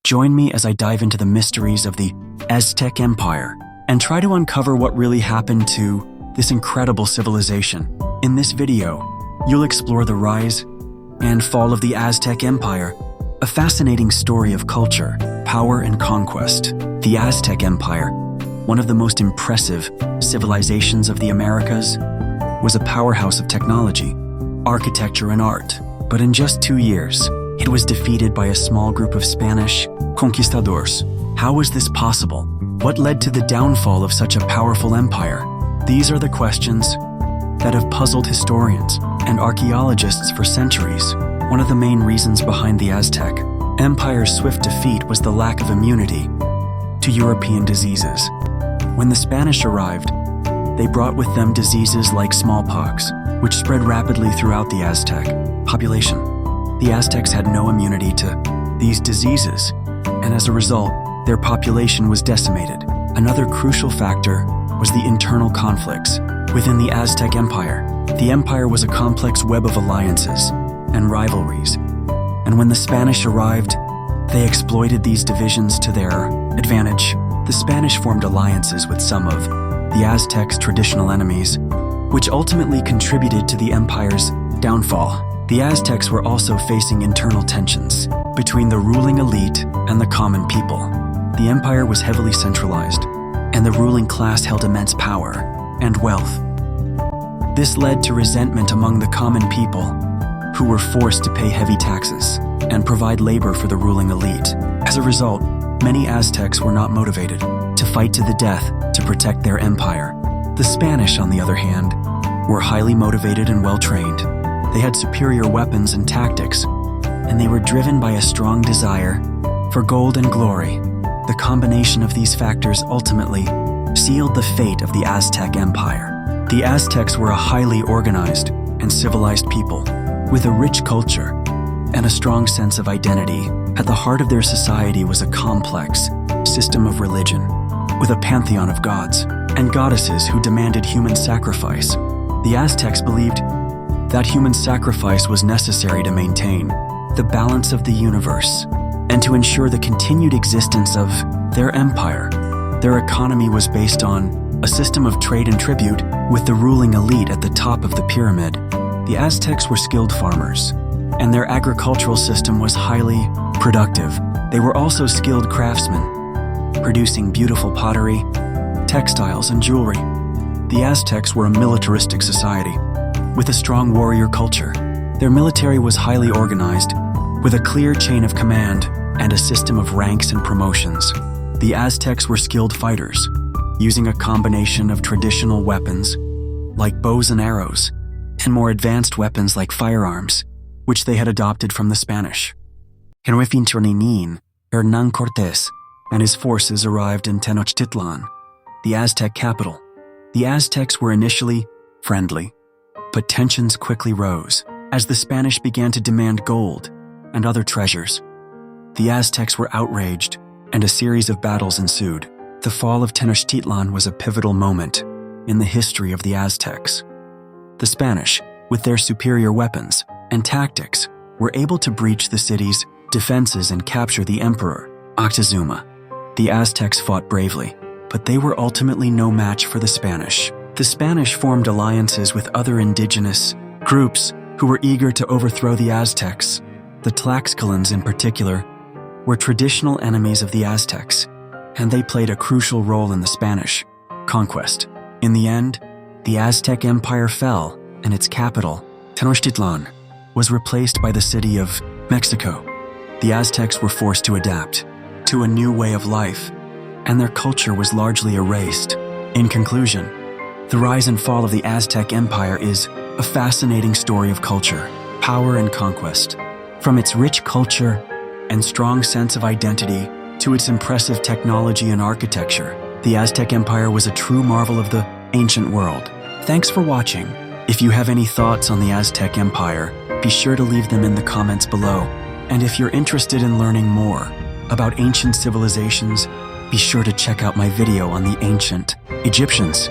Join me as I dive into the mysteries of the Aztec Empire and try to uncover what really happened to this incredible civilization. In this video, you'll explore the rise and fall of the Aztec Empire, a fascinating story of culture, power, and conquest. The Aztec Empire, one of the most impressive civilizations of the Americas, was a powerhouse of technology, architecture, and art. But in just 2 years, it was defeated by a small group of Spanish conquistadors. How was this possible? What led to the downfall of such a powerful empire? These are the questions that have puzzled historians and archaeologists for centuries. One of the main reasons behind the Aztec Empire's swift defeat was the lack of immunity to European diseases. When the Spanish arrived, they brought with them diseases like smallpox, which spread rapidly throughout the Aztec population. The Aztecs had no immunity to these diseases, and as a result, their population was decimated. Another crucial factor was the internal conflicts within the Aztec Empire. The empire was a complex web of alliances and rivalries, and when the Spanish arrived, they exploited these divisions to their advantage. The Spanish formed alliances with some of the Aztecs' traditional enemies, which ultimately contributed to the empire's downfall. The Aztecs were also facing internal tensions between the ruling elite and the common people. The empire was heavily centralized, and the ruling class held immense power and wealth. This led to resentment among the common people, who were forced to pay heavy taxes and provide labor for the ruling elite. As a result, many Aztecs were not motivated to fight to the death to protect their empire. The Spanish, on the other hand, were highly motivated and well-trained. They had superior weapons and tactics, and they were driven by a strong desire for gold and glory. The combination of these factors ultimately sealed the fate of the Aztec Empire. The Aztecs were a highly organized and civilized people with a rich culture and a strong sense of identity. At the heart of their society was a complex system of religion, with a pantheon of gods and goddesses who demanded human sacrifice. The Aztecs believed that human sacrifice was necessary to maintain the balance of the universe and to ensure the continued existence of their empire. Their economy was based on a system of trade and tribute, with the ruling elite at the top of the pyramid. The Aztecs were skilled farmers, and their agricultural system was highly productive. They were also skilled craftsmen, producing beautiful pottery, textiles, and jewelry. The Aztecs were a militaristic society with a strong warrior culture. Their military was highly organized, with a clear chain of command and a system of ranks and promotions. The Aztecs were skilled fighters, using a combination of traditional weapons like bows and arrows, and more advanced weapons like firearms, which they had adopted from the Spanish. Hernán Cortés and his forces arrived in Tenochtitlan, the Aztec capital. The Aztecs were initially friendly, but tensions quickly rose as the Spanish began to demand gold and other treasures. The Aztecs were outraged, and a series of battles ensued. The fall of Tenochtitlan was a pivotal moment in the history of the Aztecs. The Spanish, with their superior weapons and tactics, were able to breach the city's defenses and capture the emperor, Moctezuma. The Aztecs fought bravely, but they were ultimately no match for the Spanish. The Spanish formed alliances with other indigenous groups who were eager to overthrow the Aztecs. The Tlaxcalans, in particular, were traditional enemies of the Aztecs, and they played a crucial role in the Spanish conquest. In the end, the Aztec Empire fell, and its capital, Tenochtitlan, was replaced by the city of Mexico. The Aztecs were forced to adapt to a new way of life, and their culture was largely erased. In conclusion, the rise and fall of the Aztec Empire is a fascinating story of culture, power, and conquest. From its rich culture and strong sense of identity to its impressive technology and architecture, the Aztec Empire was a true marvel of the ancient world. Thanks for watching. If you have any thoughts on the Aztec Empire, be sure to leave them in the comments below. And if you're interested in learning more about ancient civilizations, be sure to check out my video on the ancient Egyptians.